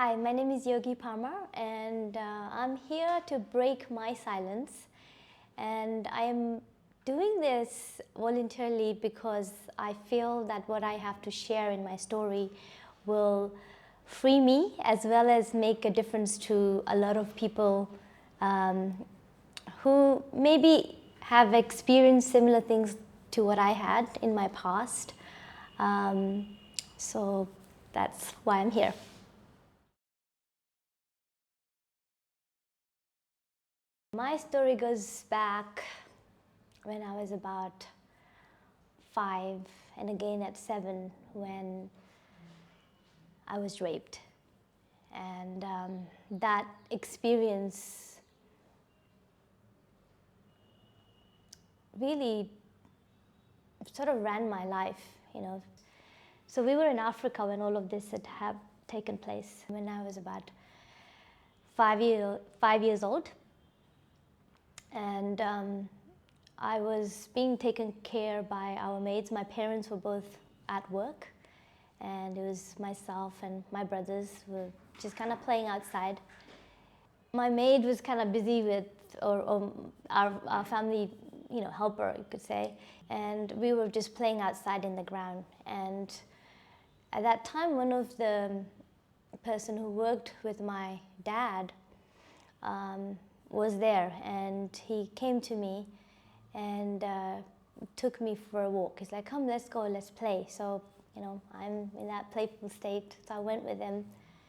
Hi, my name is Yogi Parmar, and I'm here to break my silence. And I am doing this voluntarily because I feel that what I have to share in my story will free me as well as make a difference to a lot of people who maybe have experienced similar things to what I had in my past. So that's why I'm here. My story goes back when I was about 5 and again at 7 when I was raped. And that experience really sort of ran my life. So we were in Africa when all of this had taken place, when I was about 5 years old. And I was being taken care by our maids. My parents were both at work, and it was myself and my brothers were just kind of playing outside. My maid was kind of busy with or our family, helper, you could say, and we were just playing outside in the ground. And at that time, one of the person who worked with my dad was there, and he came to me and took me for a walk. He's like, "Come, let's go, let's play." So, I'm in that playful state, so I went with him.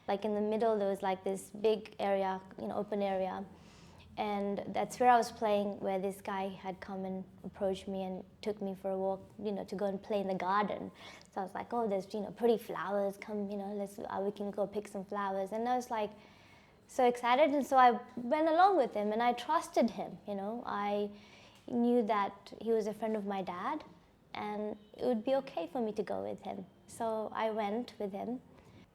Like in the middle, there was like this big area, open area, and that's where I was playing, where this guy had come and approached me and took me for a walk, to go and play in the garden. So I was like, "Oh, there's, pretty flowers, come, we can go pick some flowers." And I was like, so excited, and so I went along with him, and I trusted him. I knew that he was a friend of my dad, and it would be okay for me to go with him. So I went with him.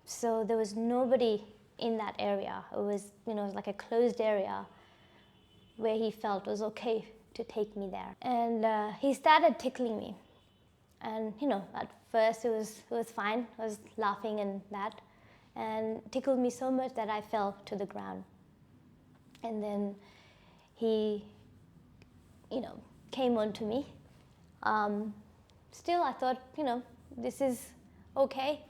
So there was nobody in that area. It was, like a closed area where he felt it was okay to take me there. And he started tickling me, and at first it was fine. I was laughing and that. And tickled me so much that I fell to the ground. And then he, came on to me. Still, I thought, this is okay.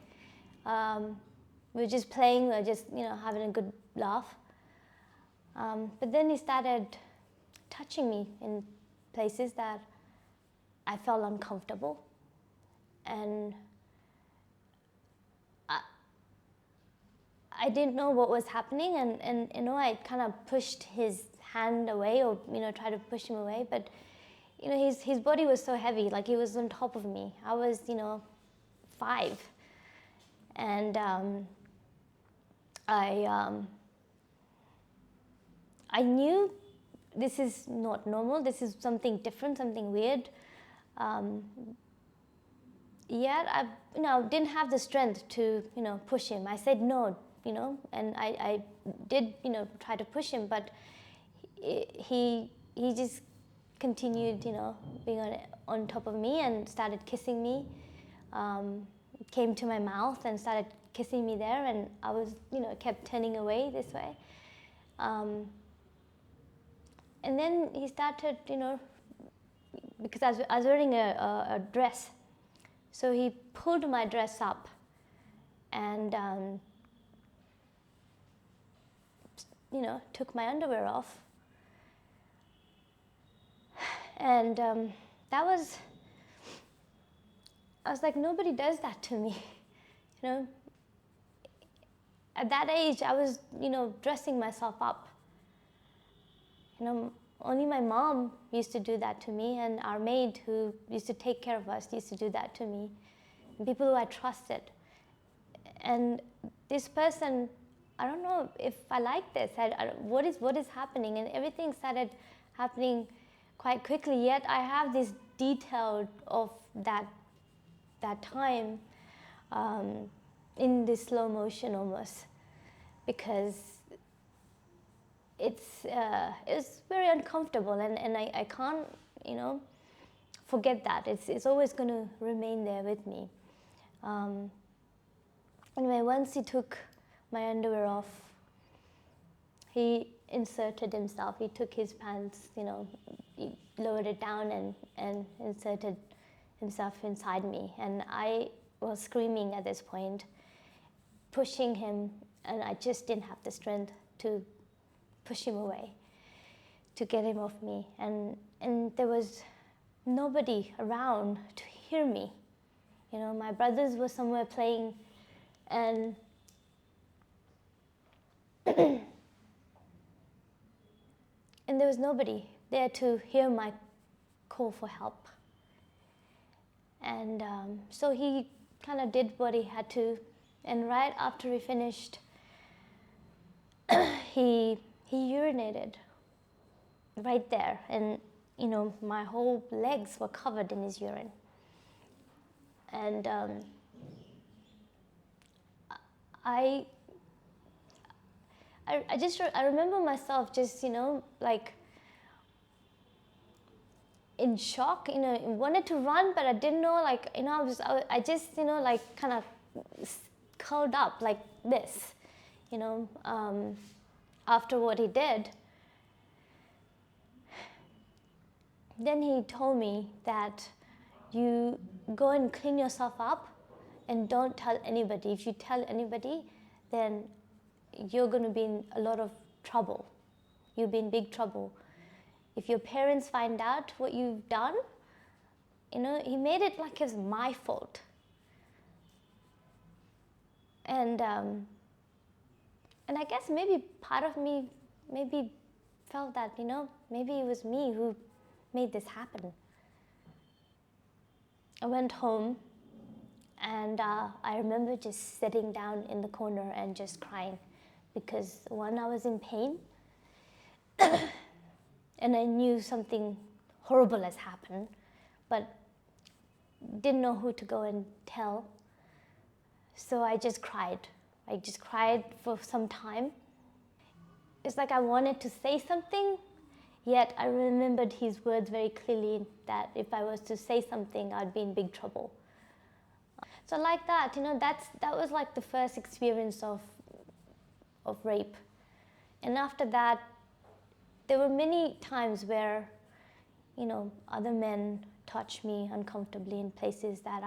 We're just playing, we're just, having a good laugh. But then he started touching me in places that I felt uncomfortable. And I didn't know what was happening, and I kind of pushed his hand away, or tried to push him away, but his body was so heavy, like he was on top of me. I was 5, and I knew this is not normal. This is something different, something weird. Yet I didn't have the strength to push him. I said no. And I did, try to push him, but he just continued, being on top of me and started kissing me. Came to my mouth and started kissing me there, and I was, kept turning away this way. And then he started, because I was wearing a dress, so he pulled my dress up and took my underwear off. And I was like, nobody does that to me. At that age, I was, dressing myself up. Only my mom used to do that to me, and our maid who used to take care of us used to do that to me. And people who I trusted. And this person, I don't know if I like this. What is happening? And everything started happening quite quickly. Yet I have this detail of that time in this slow motion almost, because it was very uncomfortable, and I can't forget that. It's always going to remain there with me. Anyway, once he took my underwear off. He inserted himself. He took his pants, he lowered it down and inserted himself inside me. And I was screaming at this point, pushing him, and I just didn't have the strength to push him away, to get him off me. And there was nobody around to hear me. My brothers were somewhere playing, and and there was nobody there to hear my call for help. And so he kind of did what he had to, and right after he finished, he urinated right there, and my whole legs were covered in his urine. And I remember myself just like in shock, wanted to run, but I didn't know, I just like kind of curled up like this, after what he did. Then he told me that you go and clean yourself up and don't tell anybody. If you tell anybody, then you're going to be in a lot of trouble. You'll be in big trouble. If your parents find out what you've done, he made it like it was my fault. And I guess maybe part of me maybe felt that, maybe it was me who made this happen. I went home, and I remember just sitting down in the corner and just crying, because one, I was in pain, and I knew something horrible has happened, but didn't know who to go and tell. So I just cried. I just cried for some time. It's like I wanted to say something, yet I remembered his words very clearly that if I was to say something, I'd be in big trouble. So like that, that was like the first experience of rape. And after that, there were many times where, other men touched me uncomfortably in places that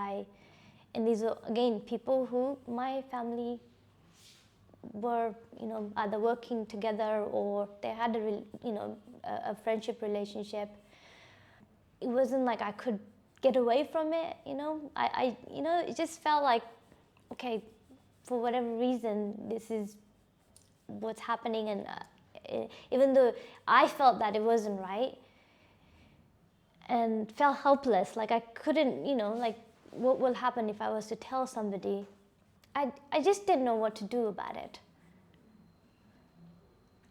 and these are, again, people who my family were, either working together or they had a friendship relationship. It wasn't like I could get away from it, it just felt like, okay, for whatever reason, this is what's happening. And even though I felt that it wasn't right and felt helpless, like I couldn't, like what will happen if I was to tell somebody? I just didn't know what to do about it.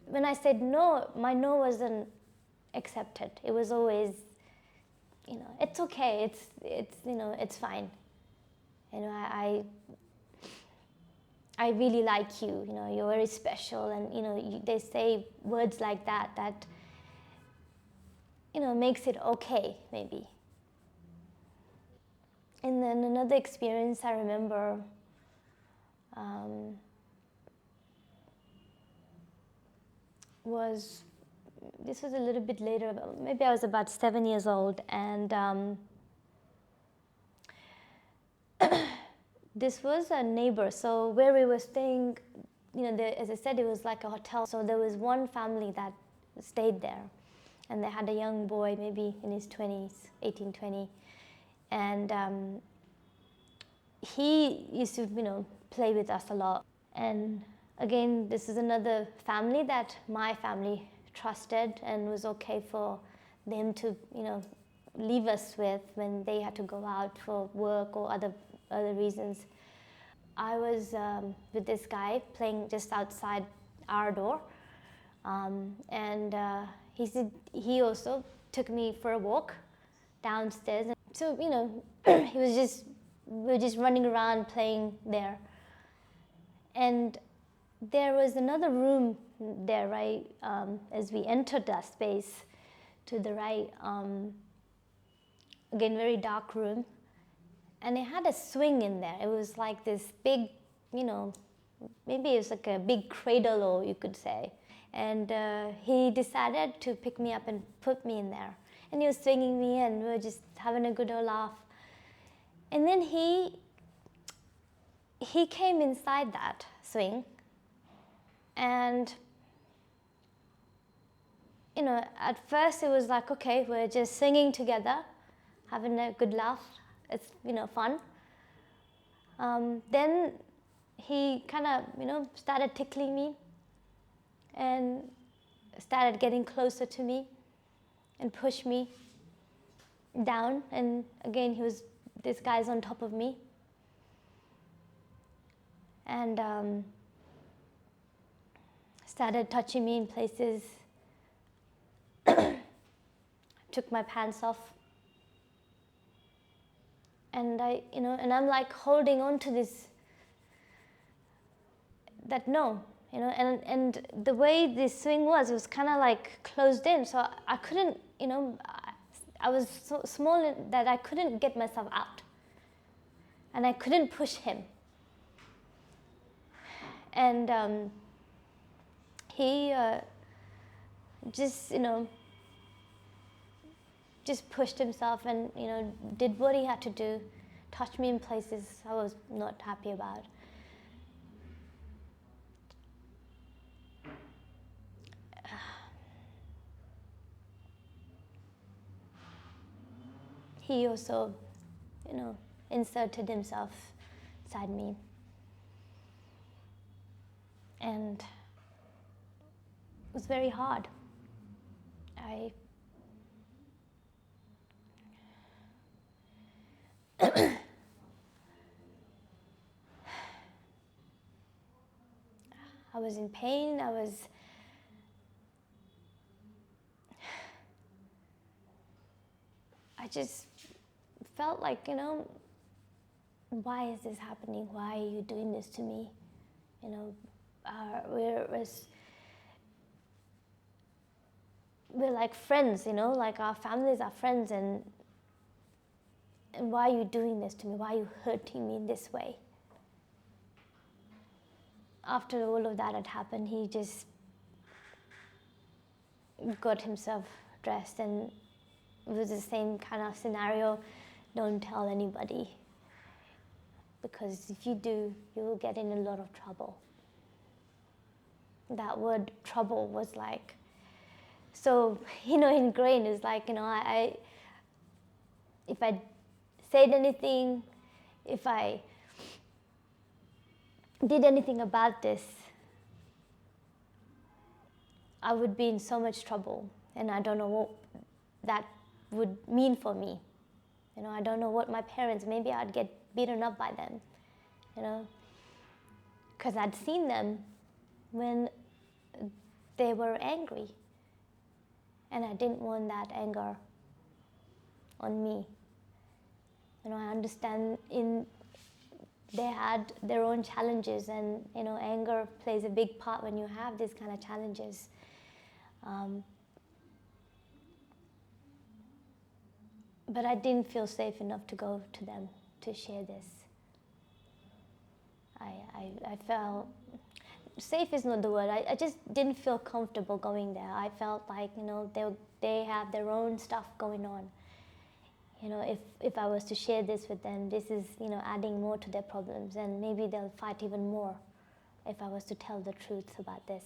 When I said no, my no wasn't accepted. It was always, it's okay, it's fine. I really like you, you're very special, and they say words like that makes it okay, maybe. And then another experience I remember, this was a little bit later, maybe I was about 7 years old, and this was a neighbor. So where we were staying, as I said, it was like a hotel. So there was one family that stayed there, and they had a young boy, maybe in his 20s, 18, 20, and he used to, play with us a lot. And again, this is another family that my family trusted and was okay for them to, leave us with when they had to go out for work or other reasons. I was with this guy playing just outside our door, and he also took me for a walk downstairs. And so, we were just running around playing there. And there was another room there, right, as we entered that space to the right, again, very dark room. And it had a swing in there. It was like this big, maybe it's like a big cradle, or you could say. And he decided to pick me up and put me in there. And he was swinging me, and we were just having a good old laugh. And then he came inside that swing, and at first it was like, okay, we're just singing together, having a good laugh. It's fun. Then he kind of started tickling me and started getting closer to me and pushed me down. And again, this guy's on top of me. And started touching me in places. Took my pants off. And I'm like holding on to this, that no, and the way this swing was, it was kind of like closed in, so I couldn't, I was so small that I couldn't get myself out, and I couldn't push him. And he just pushed himself and did what he had to do, touched me in places I was not happy about. He also, inserted himself inside me. And it was very hard. I was in pain. I just felt like, why is this happening? Why are you doing this to me? We're like friends, like our families are friends, and why are you doing this to me? Why are you hurting me in this way? After all of that had happened, he just got himself dressed, and it was the same kind of scenario. Don't tell anybody, because if you do, you will get in a lot of trouble. That word trouble was like, so, ingrained. Is like, if I said anything, if I did anything about this, I would be in so much trouble, and I don't know what that would mean for me. I don't know what my parents, maybe I'd get beaten up by them, because I'd seen them when they were angry, and I didn't want that anger on me. I understand they had their own challenges, and anger plays a big part when you have these kind of challenges. But I didn't feel safe enough to go to them to share this. I felt, safe is not the word, I just didn't feel comfortable going there. I felt like, they have their own stuff going on. If I was to share this with them, this is, adding more to their problems, and maybe they'll fight even more if I was to tell the truth about this.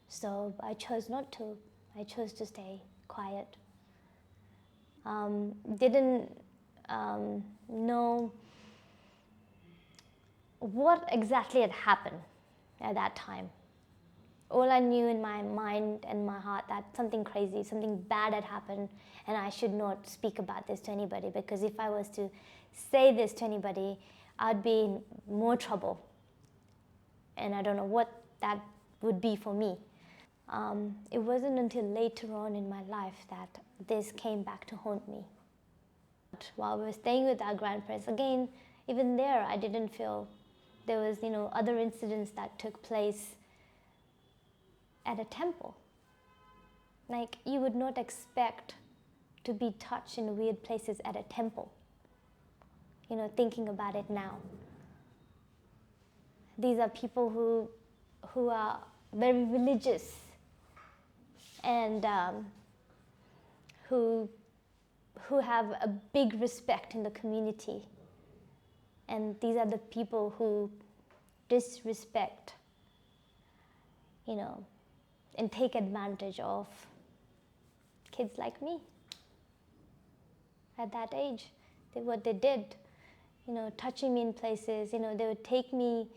So I chose not to. I chose to stay quiet. Didn't know what exactly had happened at that time. All I knew in my mind and my heart that something crazy, something bad had happened, and I should not speak about this to anybody, because if I was to say this to anybody, I'd be in more trouble. And I don't know what that would be for me. It wasn't until later on in my life that this came back to haunt me. While we were staying with our grandparents, again, even there, I didn't feel, there was, other incidents that took place at a temple. Like, you would not expect to be touched in weird places at a temple, thinking about it now. These are people who are very religious and who have a big respect in the community. And these are the people who disrespect, and take advantage of kids like me at that age. What they did, touching me in places, they would take me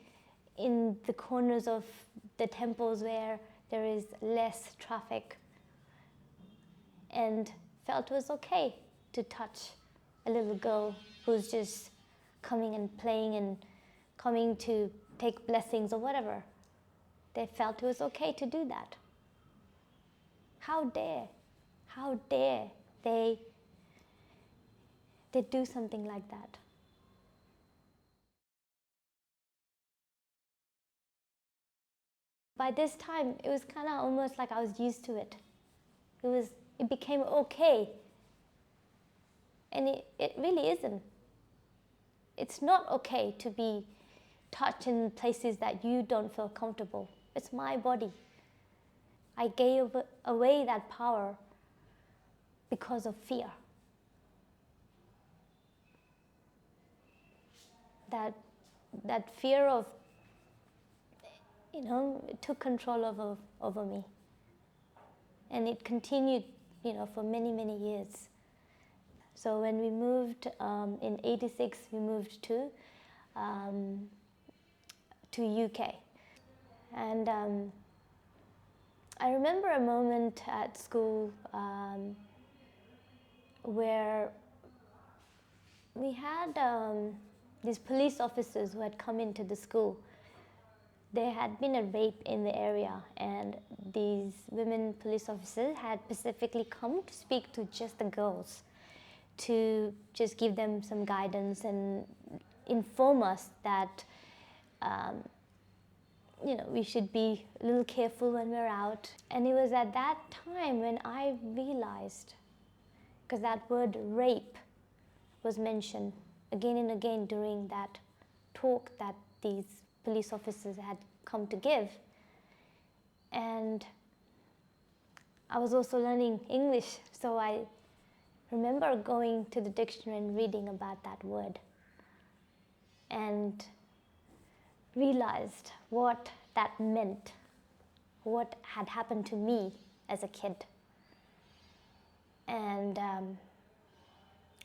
in the corners of the temples where there is less traffic, and felt it was okay to touch a little girl who's just coming and playing and coming to take blessings or whatever. They felt it was okay to do that. How dare they do something like that? By this time, it was kind of almost like I was used to it. It became okay. And it really isn't. It's not okay to be touched in places that you don't feel comfortable. It's my body. I gave away that power because of fear. That fear of, it took control over me. And it continued, for many, many years. So when we moved, in 86, we moved to UK. And I remember a moment at school where we had these police officers who had come into the school. There had been a rape in the area, and these women police officers had specifically come to speak to just the girls, to just give them some guidance and inform us that we should be a little careful when we're out. And it was at that time when I realized, because that word rape was mentioned again and again during that talk that these police officers had come to give. And I was also learning English, so I remember going to the dictionary and reading about that word and realized what that meant, what had happened to me as a kid. And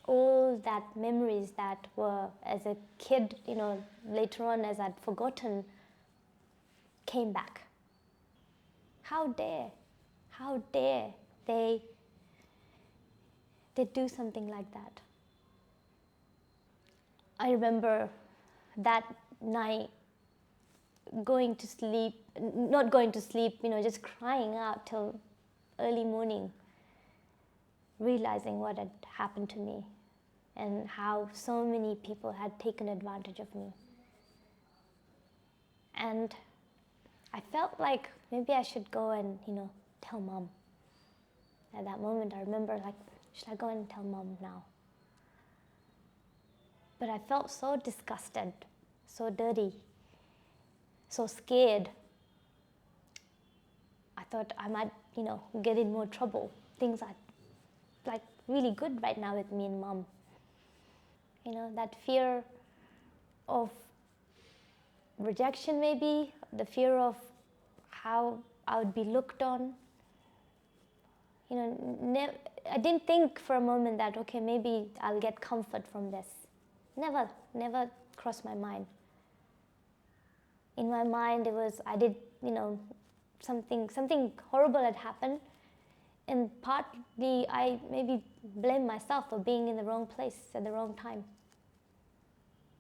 all that memories that were as a kid, later on as I'd forgotten, came back. How dare they do something like that? I remember that night not going to sleep, just crying out till early morning, realizing what had happened to me and how so many people had taken advantage of me. And I felt like maybe I should go and, tell Mom. At that moment, I remember, should I go and tell Mom now? But I felt so disgusted, so dirty, so scared. I thought I might, get in more trouble. Things are really good right now with me and Mom. That fear of rejection, maybe, the fear of how I would be looked on. I didn't think for a moment that, okay, maybe I'll get comfort from this. Never crossed my mind. In my mind, it was, I did, something horrible had happened, and partly I maybe blame myself for being in the wrong place at the wrong time.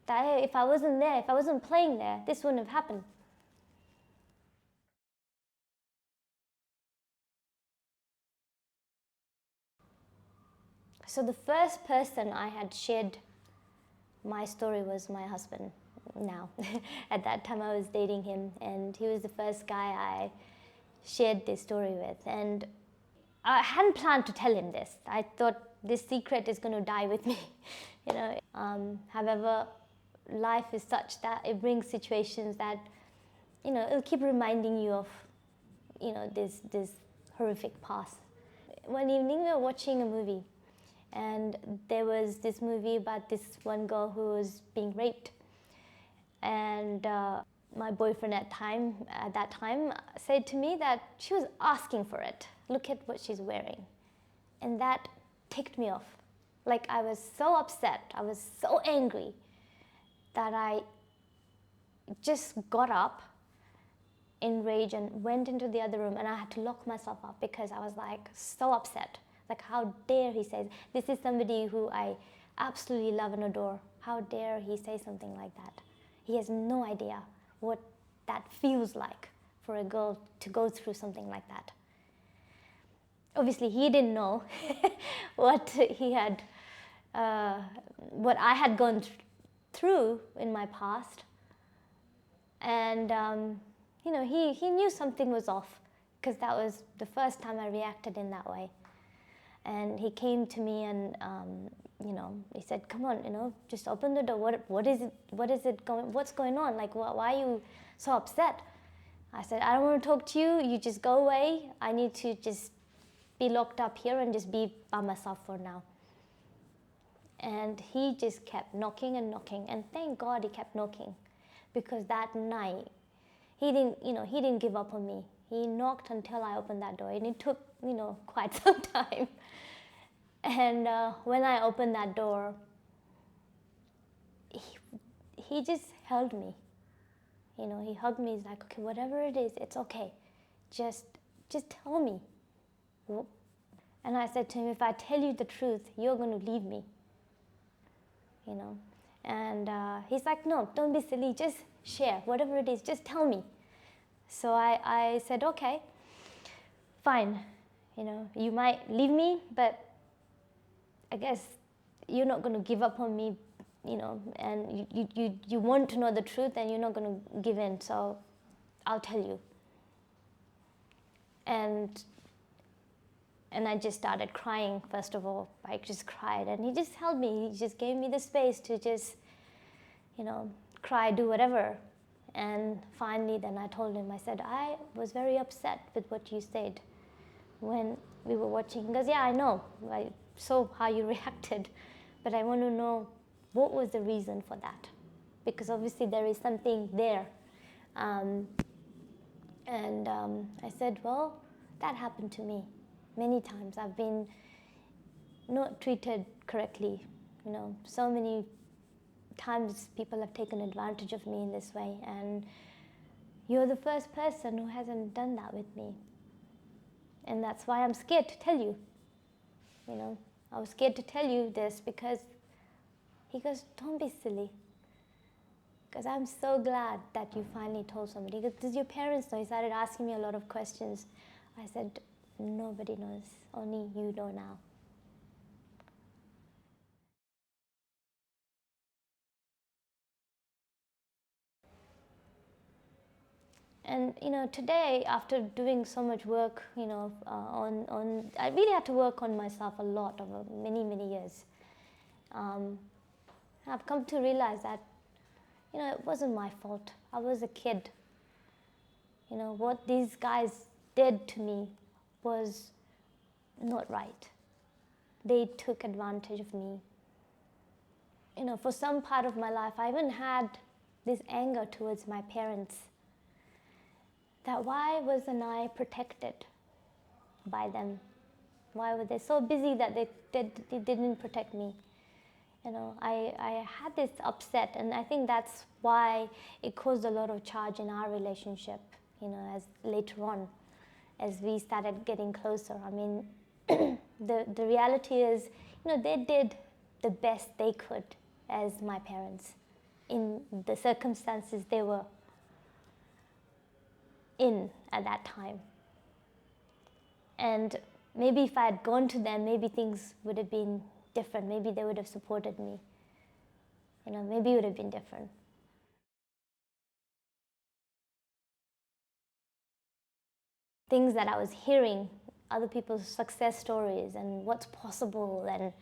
That if I wasn't there, if I wasn't playing there, this wouldn't have happened. So the first person I had shared my story was my husband now. At that time I was dating him, and he was the first guy I shared this story with. And I hadn't planned to tell him this. I thought this secret is going to die with me. However, life is such that it brings situations that, it'll keep reminding you of, this horrific past. One evening we were watching a movie, and there was this movie about this one girl who was being raped. And my boyfriend at that time said to me that she was asking for it. Look at what she's wearing. And that ticked me off. Like, I was so upset, I was so angry that I just got up in rage and went into the other room, and I had to lock myself up because I was like so upset. Like, how dare he say, this is somebody who I absolutely love and adore. How dare he say something like that? He has no idea what that feels like for a girl to go through something like that. Obviously, he didn't know what what I had gone through in my past. And, he knew something was off, because that was the first time I reacted in that way. And he came to me and, he said, come on, just open the door. What's going on? Like, why are you so upset? I said, I don't want to talk to you. You just go away. I need to just be locked up here and just be by myself for now. And he just kept knocking and knocking. And thank God he kept knocking, because that night, he didn't give up on me. He knocked until I opened that door, and it took, quite some time. And when I opened that door, he just held me. He hugged me. He's like, okay, whatever it is, it's okay. Just tell me. And I said to him, if I tell you the truth, you're going to leave me. And he's like, no, don't be silly. Just share. Whatever it is, just tell me. So I said, okay, fine. You might leave me, but I guess you're not going to give up on me, and you want to know the truth, and you're not going to give in, so I'll tell you. And I just started crying, first of all. I just cried, and he just held me. He just gave me the space to just, cry, do whatever. And finally, then I told him, I said, I was very upset with what you said when we were watching. He goes, yeah, I know. I saw how you reacted, but I want to know what was the reason for that, because obviously there is something there. I said, well, that happened to me many times. I've been not treated correctly. So many times people have taken advantage of me in this way, and you're the first person who hasn't done that with me. And that's why I'm scared to tell you. I was scared to tell you this, because he goes, don't be silly. Because I'm so glad that you finally told somebody. He goes, does your parents know? He started asking me a lot of questions. I said, nobody knows, only you know now. And today, after doing so much work, I really had to work on myself a lot over many years. I've come to realize that, it wasn't my fault. I was a kid. What these guys did to me was not right. They took advantage of me. For some part of my life, I even had this anger towards my parents. That why wasn't I protected by them? Why were they so busy that they didn't protect me? I had this upset, and I think that's why it caused a lot of charge in our relationship, as later on, as we started getting closer. I mean, the reality is, they did the best they could as my parents in the circumstances they were in at that time. And maybe if I had gone to them, maybe things would have been different. Maybe they would have supported me. Maybe it would have been different. Things that I was hearing, other people's success stories and what's possible, and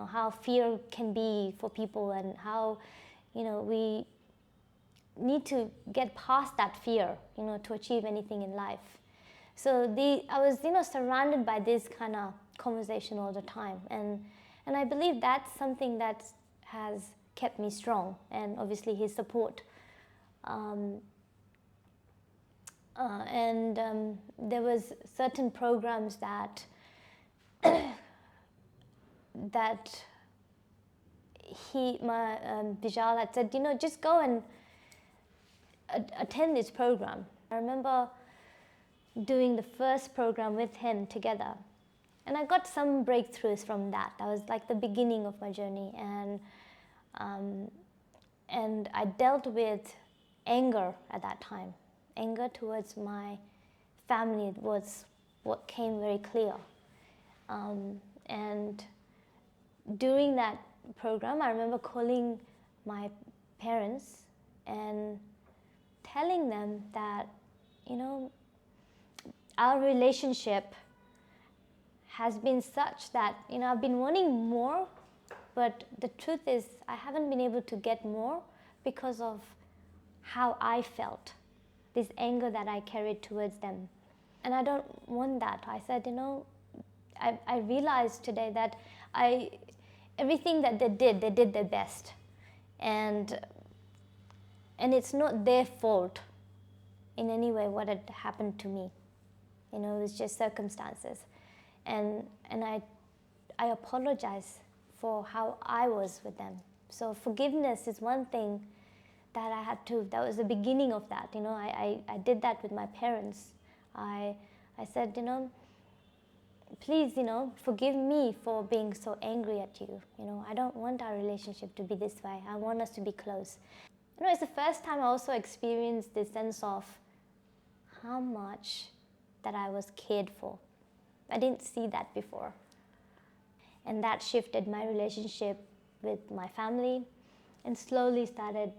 how fear can be for people, and how we need to get past that fear, to achieve anything in life. So I was, surrounded by this kind of conversation all the time, and I believe that's something that has kept me strong, and obviously his support. There was certain programs that Vijal had said, just go and attend this program. I remember doing the first program with him together, and I got some breakthroughs from that. That was like the beginning of my journey, and I dealt with anger at that time. Anger towards my family was what came very clear. And during that program, I remember calling my parents and telling them that, our relationship has been such that, I've been wanting more, but the truth is I haven't been able to get more because of how I felt, this anger that I carried towards them. And I don't want that. I said, I realized today that everything that they did their best. And it's not their fault in any way what had happened to me. It was just circumstances. And I apologize for how I was with them. So forgiveness is one thing that I had to, that was the beginning of that. I did that with my parents. I said, please, forgive me for being so angry at you. I don't want our relationship to be this way. I want us to be close. It's the first time I also experienced this sense of how much that I was cared for. I didn't see that before. And that shifted my relationship with my family and slowly started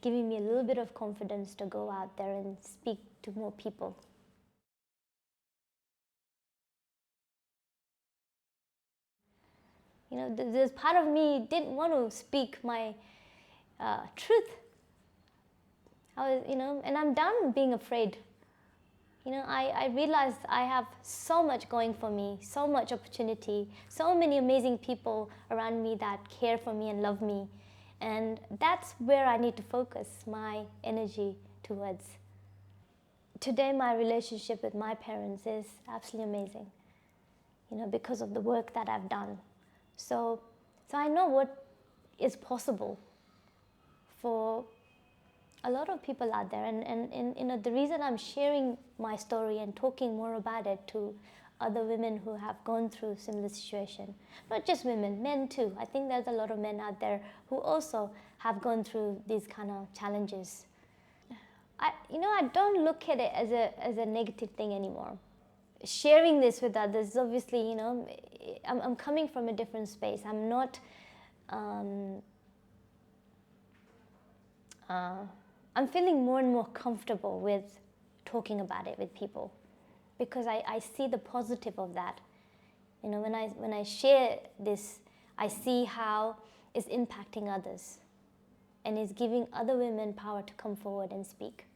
giving me a little bit of confidence to go out there and speak to more people. There's part of me didn't want to speak my truth. I was, and I'm done being afraid. I realized I have so much going for me, so much opportunity, so many amazing people around me that care for me and love me. And that's where I need to focus my energy towards. Today, my relationship with my parents is absolutely amazing, because of the work that I've done. So I know what is possible for a lot of people out there, and the reason I'm sharing my story and talking more about it to other women who have gone through a similar situation, not just women, men too. I think there's a lot of men out there who also have gone through these kind of challenges. I don't look at it as a negative thing anymore. Sharing this with others, obviously, I'm coming from a different space. I'm not. I'm feeling more and more comfortable with talking about it with people, because I see the positive of that. When I share this, I see how it's impacting others and is giving other women power to come forward and speak.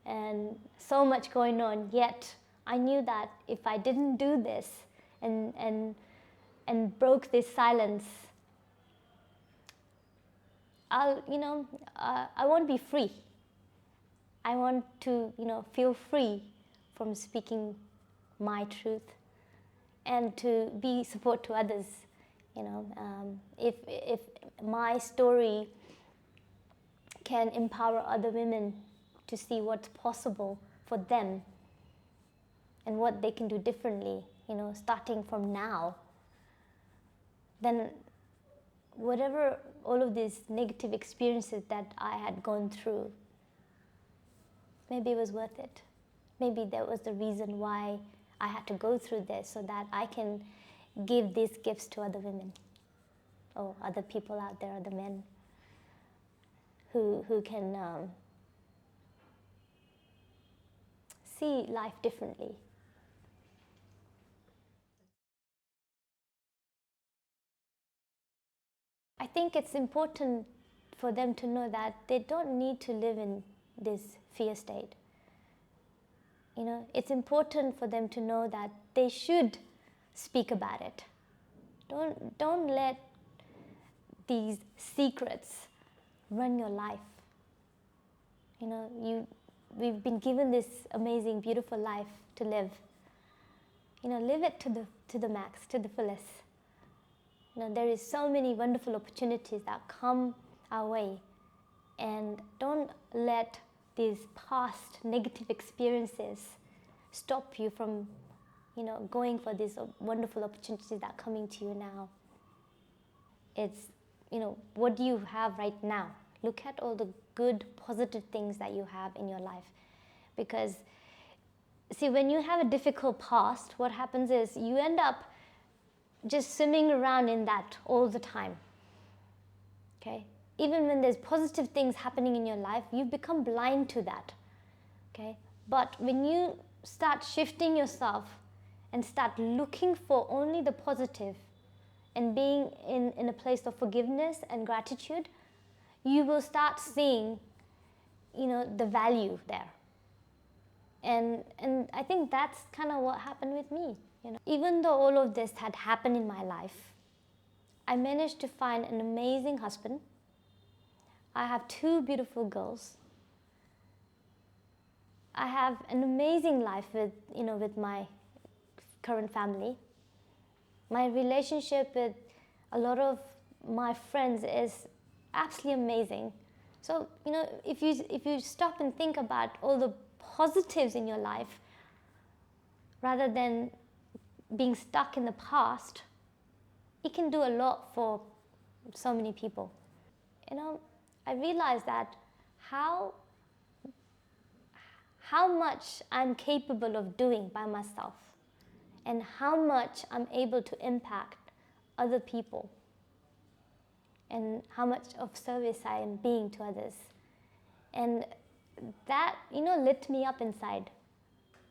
And so much going on, yet I knew that if I didn't do this and broke this silence, I won't be free. I want to, feel free from speaking my truth and to be support to others. If my story can empower other women to see what's possible for them and what they can do differently, starting from now, then whatever all of these negative experiences that I had gone through, maybe it was worth it. Maybe that was the reason why I had to go through this, so that I can give these gifts to other women or other people out there, other men who can see life differently. I think it's important for them to know that they don't need to live in this fear state. You know, it's important for them to know that they should speak about it. Don't let these secrets run your life. You know, we've been given this amazing, beautiful life to live. You know, live it to the max, to the fullest. You know, there is so many wonderful opportunities that come our way, and don't let these past negative experiences stop you from, you know, going for these wonderful opportunities that are coming to you now. It's, you know, what do you have right now? Look at all the good, positive things that you have in your life. Because, see, when you have a difficult past, what happens is you end up just swimming around in that all the time. Okay? Even when there's positive things happening in your life, you become blind to that. Okay? But when you start shifting yourself and start looking for only the positive and being in a place of forgiveness and gratitude, you will start seeing, you know, the value there. And I think that's kind of what happened with me. You know, even though all of this had happened in my life, I managed to find an amazing husband. I have 2 beautiful girls. I have an amazing life with my current family. My relationship with a lot of my friends is absolutely amazing. So, you know, if you stop and think about all the positives in your life, rather than being stuck in the past, it can do a lot for so many people. You know, I realized that how much I'm capable of doing by myself, and how much I'm able to impact other people, and how much of service I am being to others. And that, you know, lit me up inside.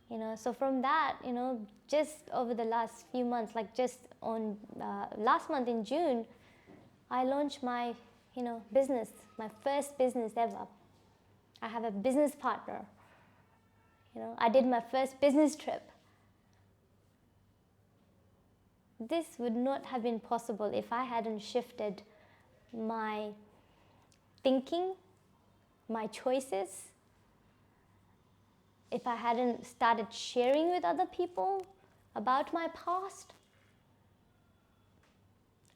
You know, so from that, you know, just over the last few months, like just on last month in June, I launched my, you know, business, my first business ever. I have a business partner. You know, I did my first business trip. This would not have been possible if I hadn't shifted my thinking, my choices, if I hadn't started sharing with other people about my past.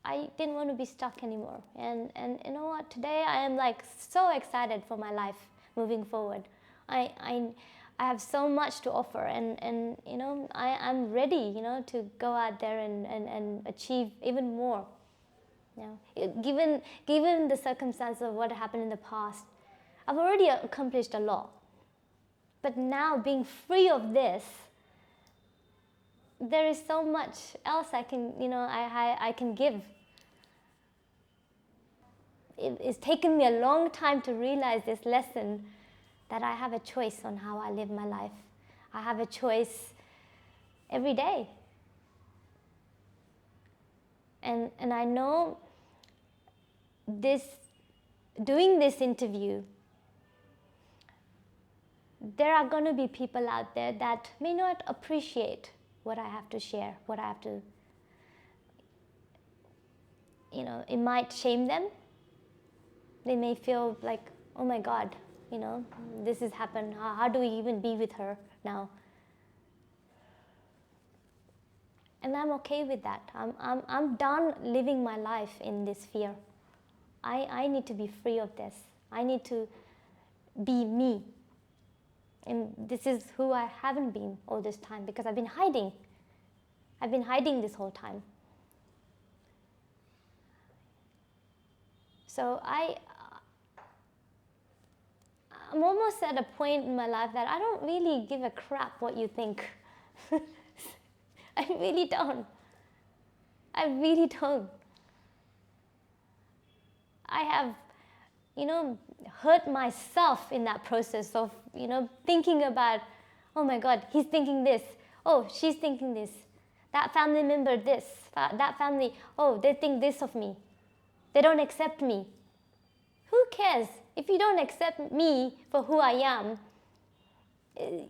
I didn't want to be stuck anymore. And you know what? Today I am like so excited for my life moving forward. I have so much to offer, and you know, I'm ready, you know, to go out there and achieve even more. You know, given the circumstance of what happened in the past, I've already accomplished a lot. But now, being free of this, there is so much else I can, you know, I can give. It's taken me a long time to realize this lesson, that I have a choice on how I live my life. I have a choice every day. And I know doing this interview, there are going to be people out there that may not appreciate what I have to share, what I have to, you know, it might shame them. They may feel like, oh my God, you know, this has happened. How do we even be with her now? And I'm okay with that. I'm done living my life in this fear. I need to be free of this. I need to be me. And this is who I haven't been all this time, because I've been hiding. I've been hiding this whole time. So I'm almost at a point in my life that I don't really give a crap what you think. I really don't. I really don't. I have, you know, hurt myself in that process of, you know, thinking about, oh my God, he's thinking this. Oh, she's thinking this. That family member this. That family, oh, they think this of me. They don't accept me. Who cares? If you don't accept me for who I am,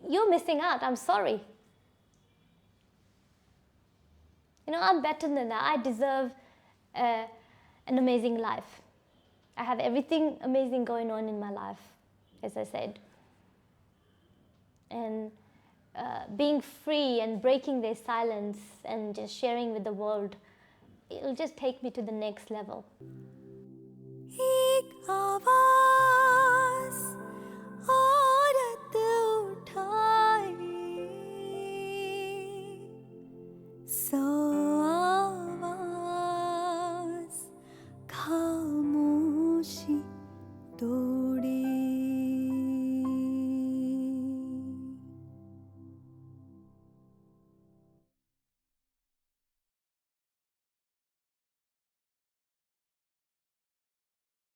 you're missing out. I'm sorry. You know, I'm better than that. I deserve an amazing life. I have everything amazing going on in my life, as I said. And being free and breaking their silence and just sharing with the world, it'll just take me to the next level.